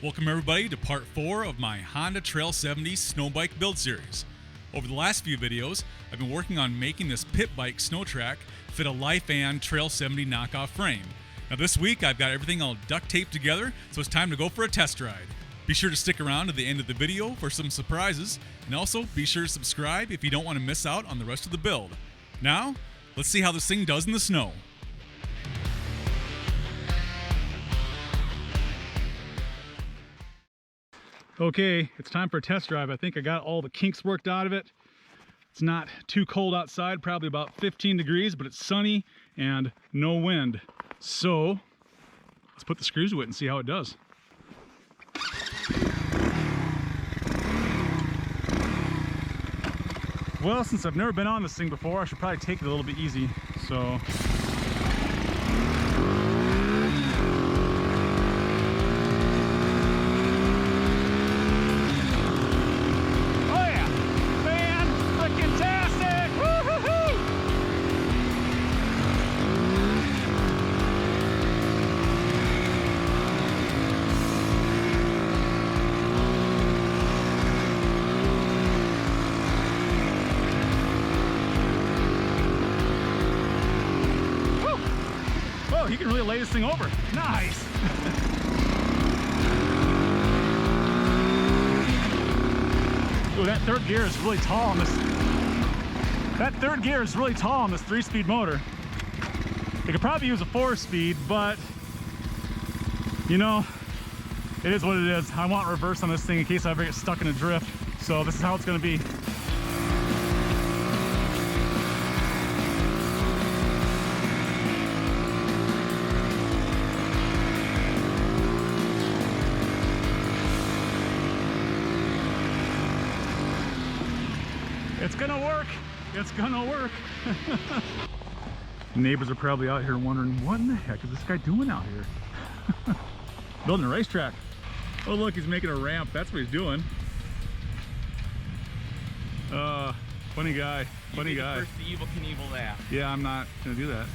Welcome everybody to part 4 of my Honda Trail 70 snow bike build series. Over the last few videos, I've been working on making this pit bike snow track fit a Lifan Trail 70 knockoff frame. Now this week I've got everything all duct taped together, so it's time to go for a test ride. Be sure to stick around to the end of the video for some surprises, and also be sure to subscribe if you don't want to miss out on the rest of the build. Now, let's see how this thing does in the snow. Okay, it's time for a test drive. I think I got all the kinks worked out of it. It's not too cold outside, probably about 15 degrees, but it's sunny and no wind. So let's put the screws to it and see how it does. Well, since I've never been on this thing before, I should probably take it a little bit easy. So you can really lay this thing over. Nice. Ooh, that third gear is really tall on this. That third gear is really tall on this 3-speed motor. It could probably use a 4-speed, but you know, it is what it is. I want reverse on this thing in case I ever get stuck in a drift. So this is how it's going to be. It's gonna work. It's gonna work. Neighbors are probably out here wondering, what in the heck is this guy doing out here? Building a racetrack. Oh look, he's making a ramp. That's what he's doing. Funny guy. Funny guy. First, the evil Knievel that. Yeah, I'm not gonna do that.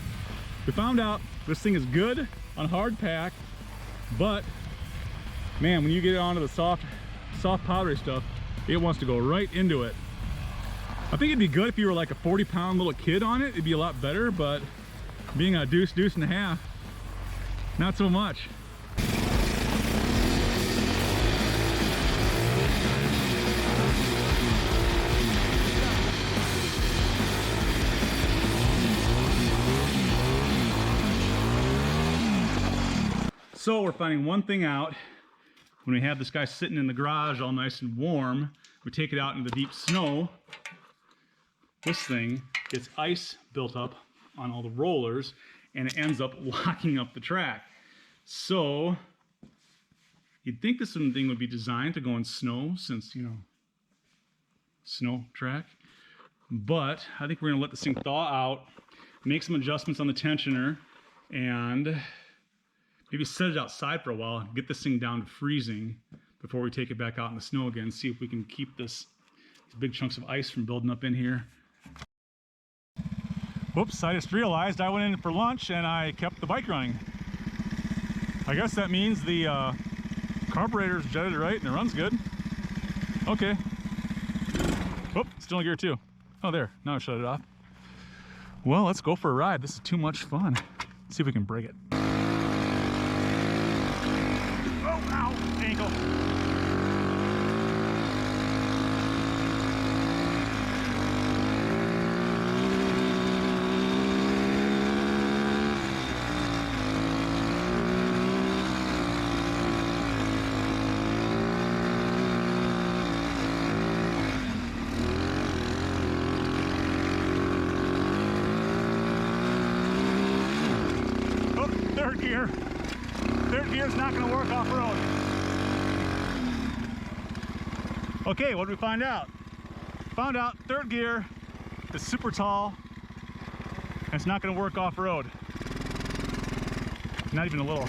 We found out this thing is good on hard pack, but man, when you get it onto the soft powdery stuff, it wants to go right into it. I think it'd be good if you were like a 40-pound little kid on it. It'd be a lot better, but being a deuce and a half, not so much. So we're finding one thing out. When we have this guy sitting in the garage all nice and warm, we take it out into the deep snow. This thing gets ice built up on all the rollers and it ends up locking up the track. So you'd think this thing would be designed to go in snow, since, you know, snow track. But I think we're gonna let this thing thaw out, make some adjustments on the tensioner, and maybe set it outside for a while and get this thing down to freezing before we take it back out in the snow again, see if we can keep these big chunks of ice from building up in here. Whoops, I just realized I went in for lunch and I kept the bike running. I guess that means the carburetor's jetted right and it runs good. Okay. Whoop, still in gear 2. Oh, there, now I shut it off. Well, let's go for a ride. This is too much fun. Let's see if we can break it. Oh, ow, ankle. Third gear. Third gear is not going to work off-road. Okay, what did we find out? Found out third gear is super tall and it's not going to work off-road. Not even a little.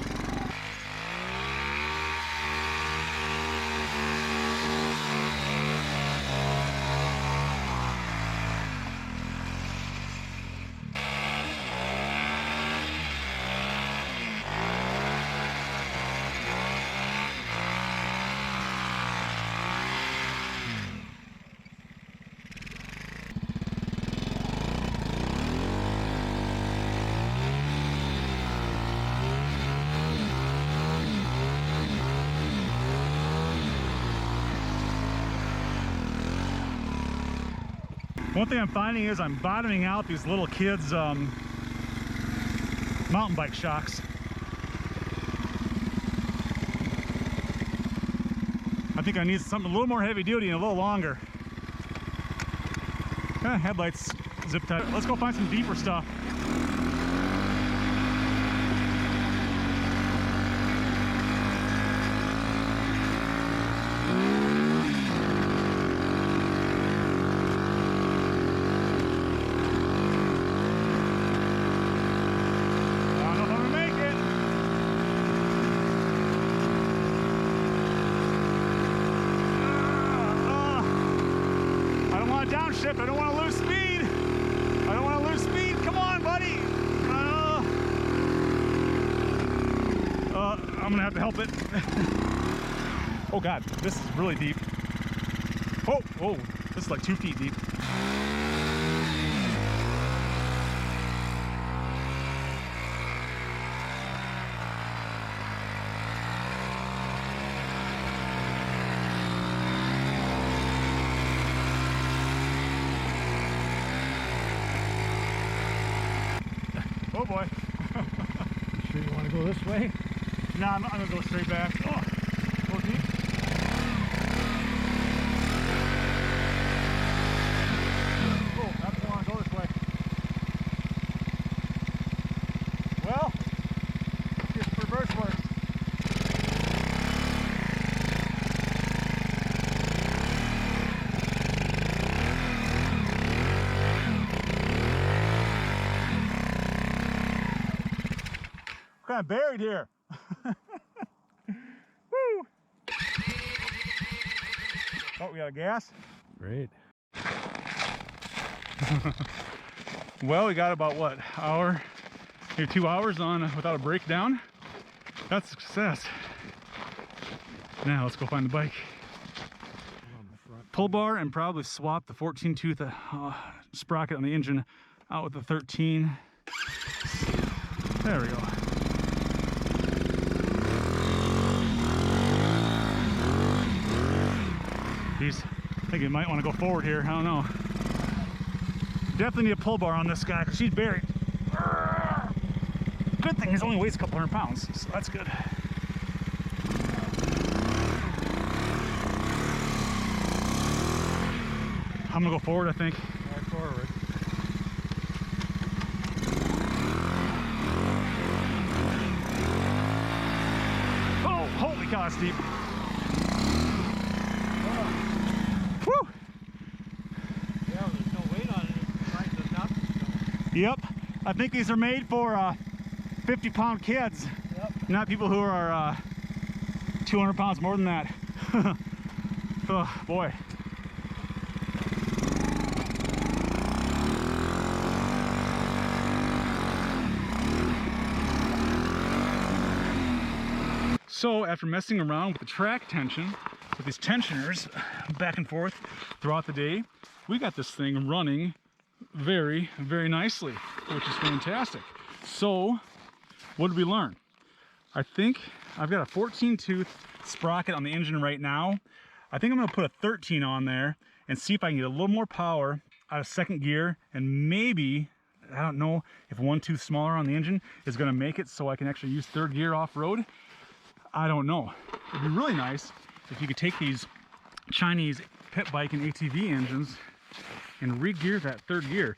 One thing I'm finding is I'm bottoming out these little kids' mountain bike shocks. I think I need something a little more heavy duty and a little longer. Headlights zip tied. Let's go find some deeper stuff. Downshift. I don't want to lose speed. I don't want to lose speed. Come on, buddy. I'm gonna have to help it. Oh God, this is really deep. Oh, this is like 2 feet deep. Oh boy. You sure you want to go this way? No, I'm gonna go straight back. Oh, go deep. Oh, I don't want to go this way. Well, let's get reverse work. Kind of buried here. Woo! Oh, we got a gas. Great. Well, we got about what, hour, maybe 2 hours on without a breakdown. That's success. Now let's go find the bike. Pull bar and probably swap the 14 tooth sprocket on the engine out with the 13. There we go. Geez, I think you might want to go forward here. I don't know. Definitely need a pull bar on this guy because she's buried. Good thing he only weighs a couple 100 pounds, so that's good. I'm gonna go forward, I think. Right forward. Oh, holy cow, that's deep. Woo! Yeah, there's no weight on it. It's right to the top. Yep, I think these are made for 50-pound kids. Yep. Not people who are 200 pounds more than that. Oh, boy. So after messing around with the track tension, with these tensioners back and forth throughout the day, we got this thing running very, very nicely, which is fantastic. So what did we learn? I think I've got a 14 tooth sprocket on the engine right now. I think I'm gonna put a 13 on there and see if I can get a little more power out of second gear, and maybe, I don't know if one tooth smaller on the engine is gonna make it so I can actually use third gear off-road. I don't know. It'd be really nice if you could take these Chinese pit bike and ATV engines and re-gear that third gear.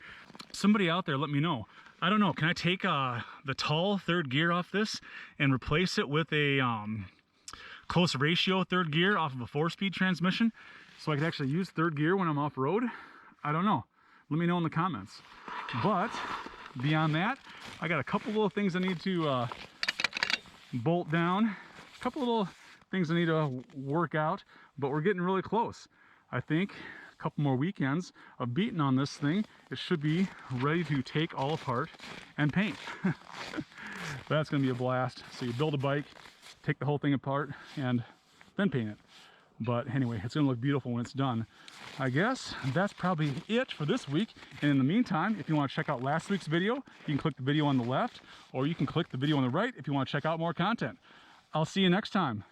Somebody out there let me know. I don't know, can I take the tall third gear off this and replace it with a close ratio third gear off of a 4-speed transmission so I could actually use third gear when I'm off-road? I don't know. Let me know in the comments. But beyond that, I got a couple little things I need to bolt down. A couple little things I need to work out, but we're getting really close. I think a couple more weekends of beating on this thing, it should be ready to take all apart and paint. That's gonna be a blast. So you build a bike, take the whole thing apart, and then paint it. But anyway, it's gonna look beautiful when it's done. I guess that's probably it for this week. And in the meantime, if you want to check out last week's video, you can click the video on the left, or you can click the video on the right if you want to check out more content. I'll see you next time.